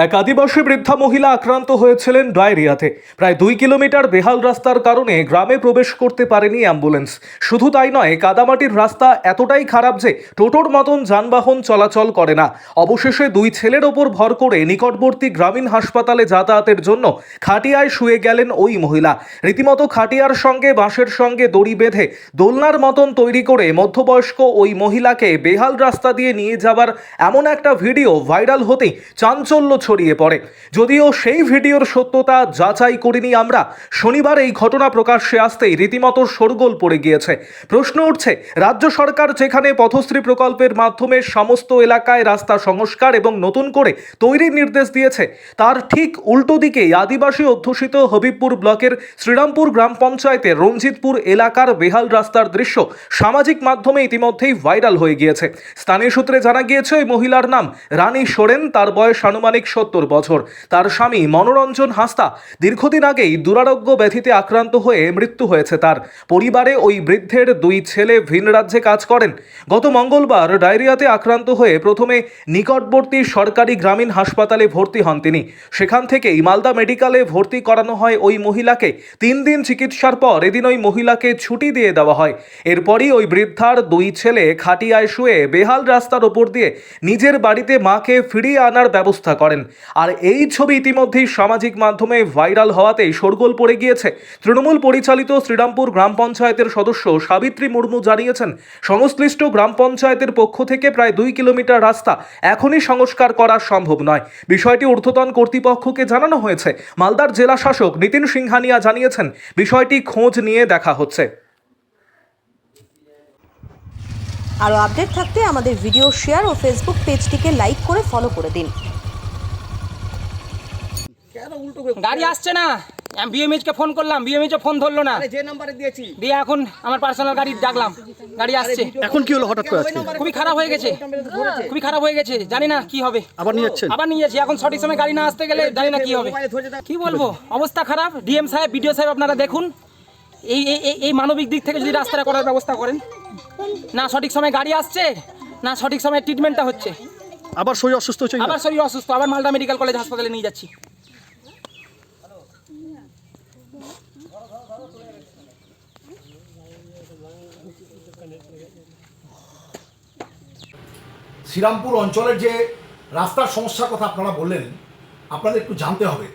এক আদিবাসী বৃদ্ধা মহিলা আক্রান্ত হয়েছিলেন ডায়রিয়াতে। প্রায় 2 কিলোমিটার বেহাল রাস্তার কারণে গ্রামে প্রবেশ করতে পারেনি অ্যাম্বুলেন্স। শুধু তাই নয়, কাদামাটির রাস্তা এতটাই খারাপ যে টোটোর মতন যানবাহন চলাচল করে না। অবশেষে 2 ছেলের ওপর ভর করে নিকটবর্তী গ্রামীণ হাসপাতালে যাতায়াতের জন্য খাটিয়ায় শুয়ে গেলেন ওই মহিলা। রীতিমতো খাটিয়ার সঙ্গে বাঁশের সঙ্গে দড়ি বেঁধে দোলনার মতন তৈরি করে মধ্যবয়স্ক ওই মহিলাকে বেহাল রাস্তা দিয়ে নিয়ে যাবার এমন একটা ভিডিও ভাইরাল হতেই চাঞ্চল্য ছড়িয়ে পড়ে। যদিও সেই ভিডিওর সত্যতা যাচাই করিনি আমরা, শনিবার এই ঘটনা প্রকাশ্যে আসতেই রীতিমতো শোরগোল পড়ে গিয়েছে। প্রশ্ন উঠছে, রাজ্য সরকার যেখানে পথশ্রী প্রকল্পের মাধ্যমে সমস্ত এলাকায় রাস্তা সংস্কার এবং নতুন করে তৈরির নির্দেশ দিয়েছে, তার ঠিক উল্টো দিকেই আদিবাসী অধ্যুষিত হবিবপুর ব্লকের শ্রীরামপুর গ্রাম পঞ্চায়েতের রঞ্জিতপুর এলাকার বেহাল রাস্তার দৃশ্য সামাজিক মাধ্যমে ইতিমধ্যেই ভাইরাল হয়ে গিয়েছে। স্থানীয় সূত্রে জানা গিয়েছে, ওই মহিলার নাম রানী সোরেন। তার বয়স আনুমানিক 70 বছর। তার স্বামী মনোরঞ্জন হাঁসদা দীর্ঘদিন আগেই দুরারোগ্য ব্যাধিতে আক্রান্ত হয়ে মৃত্যু হয়েছে তার। পরিবারে ওই বৃদ্ধের 2 ছেলে ভিন রাজ্যে কাজ করেন। গত মঙ্গলবার ডায়রিয়াতে আক্রান্ত হয়ে প্রথমে নিকটবর্তী সরকারি গ্রামীণ হাসপাতালে ভর্তি হন তিনি। সেখান থেকেই মালদা মেডিকেলে ভর্তি করানো হয় ওই মহিলাকে। 3 দিন চিকিৎসার পর এদিন ওই মহিলাকে ছুটি দিয়ে দেওয়া হয়। এরপরই ওই বৃদ্ধার 2 ছেলে খাটিয়ায় শুয়ে বেহাল রাস্তার ওপর দিয়ে নিজের বাড়িতে মাকে ফিরিয়ে আনার ব্যবস্থা করেন। আর এই ছবি ইতিমধ্যেই সামাজিক মাধ্যমে ভাইরাল হওয়াতেই শোরগোল পড়ে গিয়েছে। তৃণমূল পরিচালিত শ্রীরামপুর গ্রাম পঞ্চায়েতের সদস্য সাবিত্রী মুর্মু জানিয়েছেন, সংশ্লিষ্ট গ্রাম পঞ্চায়েতের পক্ষ থেকে প্রায় 2 কিলোমিটার রাস্তা এখনই সংস্কার করা সম্ভব নয়। বিষয়টি ঊর্ধ্বতন কর্তৃপক্ষকে জানানো হয়েছে। মালদার জেলা শাসক নিতিন সিংহানিয়া জানিয়েছেন, বিষয়টি খোঁজ নিয়ে দেখা হচ্ছে। আরও আপডেট থাকতে আমাদের ভিডিও শেয়ার ও ফেসবুক পেজটিকে লাইক করে ফলো করে দিন। গাড়ি আসছে না, আমি বিএমএইচকে ফোন করলাম, বিএমএইচে ফোন ধরলো না। যে নাম্বারে দিয়েছি দিয়ে এখন আমার পার্সোনাল গাড়ি ডাকলাম, গাড়ি আসছে। এখন কি হলো হঠাৎ করে আজকে? খুবই খারাপ হয়ে গেছে, খুবই খারাপ হয়ে গেছে, জানি না কি হবে। আবার নিয়ে যাচ্ছেন? আবার নিয়ে যাচ্ছি, এখন সঠিক সময় গাড়ি না আসতে গেলে জানি না কি হবে। কি বলবো, অবস্থা খারাপ। ডিএম সাহেব, বিডিও সাহেব, আপনারা দেখুন, এই এই মানবিক দিক থেকে যদি রাস্তাটা করার ব্যবস্থা করেন। না সঠিক সময় গাড়ি আসছে, না সঠিক সময় ট্রিটমেন্টটা হচ্ছে। আবার শরীর অসুস্থ হচ্ছে? আবার শরীর অসুস্থ, আবার মালদা মেডিকেল কলেজ হাসপাতালে নিয়ে যাচ্ছি। শ্রীরামপুর অঞ্চলের যে রাস্তার সমস্যার কথা আপনারা বললেন, আপনাদের একটু জানতে হবে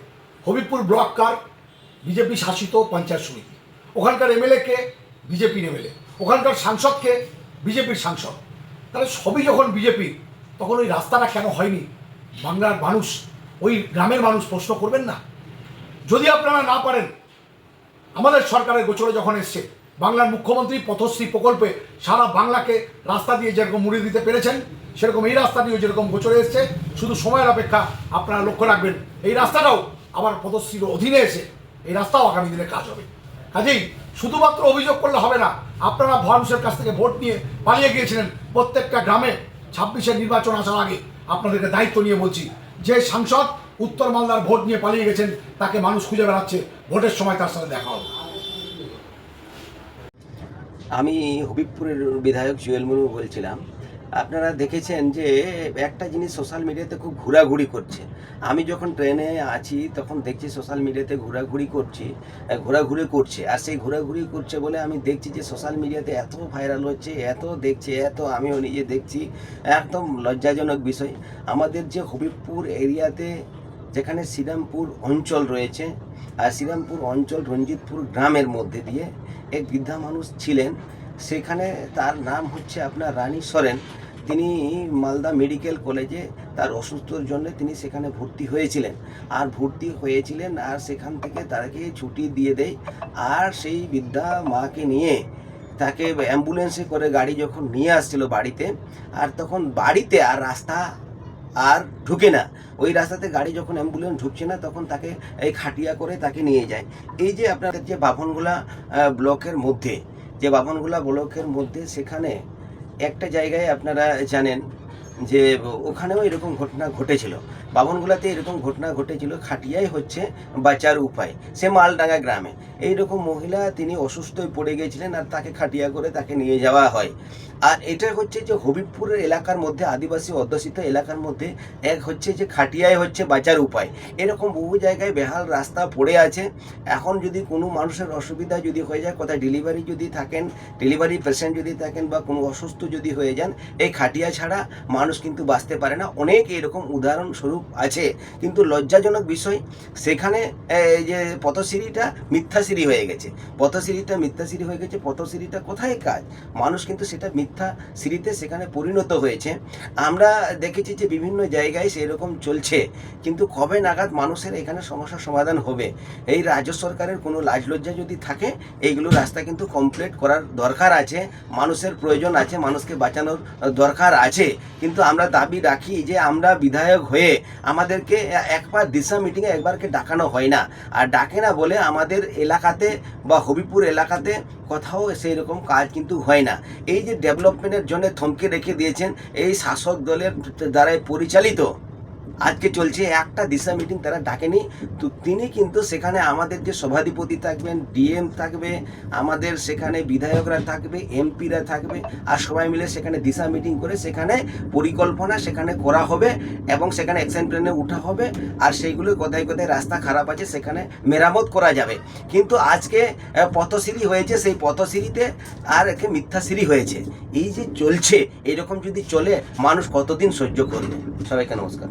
হবিবপুর ব্লক কার বিজেপি শাসিত পঞ্চায়েত সমিতি, ওখানকার এমএলএকে বিজেপির এমএলএ, ওখানকার সাংসদকে বিজেপির সাংসদ। তাহলে সবই যখন বিজেপি, তখন ওই রাস্তাটা কেন হয়নি? বাংলার মানুষ, ওই গ্রামের মানুষ প্রশ্ন করবেন না? যদি আপনারা না পারেন, আমাদের সরকারের গোচরে যখন এসছে, বাংলার মুখ্যমন্ত্রী পথশ্রী প্রকল্পে সারা বাংলাকে রাস্তা দিয়ে যেরকম মুড়ে দিতে পেরেছেন, সেরকম এই রাস্তা দিয়েও যেরকম গোচরে এসছে, শুধু সময়ের অপেক্ষা। আপনারা লক্ষ্য রাখবেন, এই রাস্তাটাও আবার পথশ্রীর অধীনে এসে এই রাস্তাও আগামী দিনে কাজ হবে। কাজেই শুধুমাত্র অভিযোগ করলে হবে না। আপনারা মানুষের কাছ থেকে ভোট নিয়ে পালিয়ে গিয়েছিলেন। প্রত্যেকটা গ্রামে 26-এর নির্বাচন আসার আগে আপনাদেরকে দায়িত্ব নিয়ে বলছি, যে সাংসদ উত্তর মালদার ভোট নিয়ে পালিয়ে গেছেন, তাকে মানুষ খুঁজে বেড়াচ্ছে, ভোটের সময় তার সাথে দেখা হবে। আমি হবিবপুরের বিধায়ক জুয়েল মুর্মু বলছিলাম। আপনারা দেখেছেন যে একটা জিনিস সোশ্যাল মিডিয়াতে খুব ঘোরাঘুরি করছে। আমি যখন ট্রেনে আছি তখন দেখছি সোশ্যাল মিডিয়াতে ঘোরাঘুরি করছে, আর সেই ঘোরাঘুরি করছে বলে আমি দেখছি যে সোশ্যাল মিডিয়াতে এত ভাইরাল হচ্ছে, এত দেখছে, এত আমিও নিজে দেখছি। একদম লজ্জাজনক বিষয়। আমাদের যে হবিবপুর এরিয়াতে যেখানে শ্রীরামপুর অঞ্চল রয়েছে, আর শ্রীরামপুর অঞ্চল রঞ্জিতপুর গ্রামের মধ্যে দিয়ে এক বৃদ্ধা মানুষ ছিলেন। সেখানে তার নাম হচ্ছে আপনার রানী সোরেন। তিনি মালদা মেডিকেল কলেজে তার অসুস্থতার জন্য তিনি সেখানে ভর্তি হয়েছিলেন, আর সেখান থেকে তাকে ছুটি দিয়ে দেয়। আর সেই বৃদ্ধা মাকে নিয়ে তাকে অ্যাম্বুলেন্সে করে গাড়ি যখন নিয়ে আসছিল বাড়িতে, আর তখন বাড়িতে আর রাস্তা আর ঢুকে না, ওই রাস্তাতে গাড়ি যখন অ্যাম্বুলেন্স ঢুকছে না, তখন তাকে এই খাটিয়া করে তাকে নিয়ে যায়। এই যে আপনাদের যে বাভনগোলা ব্লকের মধ্যে, সেখানে একটা জায়গায় আপনারা জানেন যে ওখানেও এরকম ঘটনা ঘটেছিল, বামনগোলাতে এরকম ঘটনা ঘটেছিল। খাটিয়াই হচ্ছে বাঁচার উপায়। সে মালডাঙ্গা গ্রামে এইরকম মহিলা, তিনি অসুস্থ হয়ে পড়ে গিয়েছিলেন আর তাকে খাটিয়া করে তাকে নিয়ে যাওয়া হয়। আর এটা হচ্ছে যে হবিবপুরের এলাকার মধ্যে, আদিবাসী অধ্যুষিত এলাকার মধ্যে এক হচ্ছে যে খাটিয়াই হচ্ছে বাঁচার উপায়। এরকম বহু জায়গায় বেহাল রাস্তা পড়ে আছে। এখন যদি কোনো মানুষের অসুবিধা যদি হয়ে যায়, কোথায় ডেলিভারি যদি থাকেন, ডেলিভারি পেশেন্ট যদি থাকেন বা কোনো অসুস্থ যদি হয়ে যান, এই খাটিয়া ছাড়া মানুষ কিন্তু বাঁচতে পারে না। অনেক এরকম উদাহরণস্বরূপ আছে। কিন্তু লজ্জাজনক বিষয়, সেখানে এই যে পথশ্রীটা মিথ্যাশ্রী হয়ে গেছে, পথশ্রীটা মিথ্যাশ্রী হয়ে গেছে। পথশ্রীটা কোথায় কাজ, মানুষ কিন্তু সেটা মিথ্যাশ্রীতে সেখানে পরিণত হয়েছে। আমরা দেখেছি যে বিভিন্ন জায়গায় সেরকম চলছে, কিন্তু কবে নাগাদ মানুষের এখানে সমস্যার সমাধান হবে? এই রাজ্য সরকারের কোনো লাজ লজ্জা যদি থাকে, এইগুলো রাস্তা কিন্তু কমপ্লিট করার দরকার আছে। মানুষের প্রয়োজন আছে, মানুষকে বাঁচানোর দরকার আছে। কিন্তু আমরা দাবি রাখি যে আমরা বিধায়ক হয়ে আমাদেরকে একবার দিশা মিটিংয়ে একবারকে ডাকানো হয় না, আর ডাকে না বলে আমাদের এলাকাতে বা হবিপুর এলাকাতে কোথাও সেই রকম কাজ কিন্তু হয় না। এই যে ডেভেলপমেন্টের জন্য থমকে রেখে দিয়েছেন এই শাসক দলের দ্বারাই পরিচালিত, আজকে চলছে একটা দিশা মিটিং তারা ডাকেনি। তো তিনি কিন্তু সেখানে আমাদের যে সভাধিপতি থাকবেন, ডিএম থাকবে, আমাদের সেখানে বিধায়করা থাকবে, এমপিরা থাকবে, আর সবাই মিলে সেখানে দিশা মিটিং করে সেখানে পরিকল্পনা সেখানে করা হবে এবং সেখানে অ্যাকশন প্ল্যানে উঠা হবে। আর সেইগুলো কোথায় কোথায় রাস্তা খারাপ আছে সেখানে মেরামত করা যাবে। কিন্তু আজকে পথশ্রী হয়েছে, সেই পথশ্রীতে আর একে মিথ্যাশ্রী হয়েছে। এই যে চলছে, এরকম যদি চলে মানুষ কতদিন সহ্য করবে? সবাইকে নমস্কার।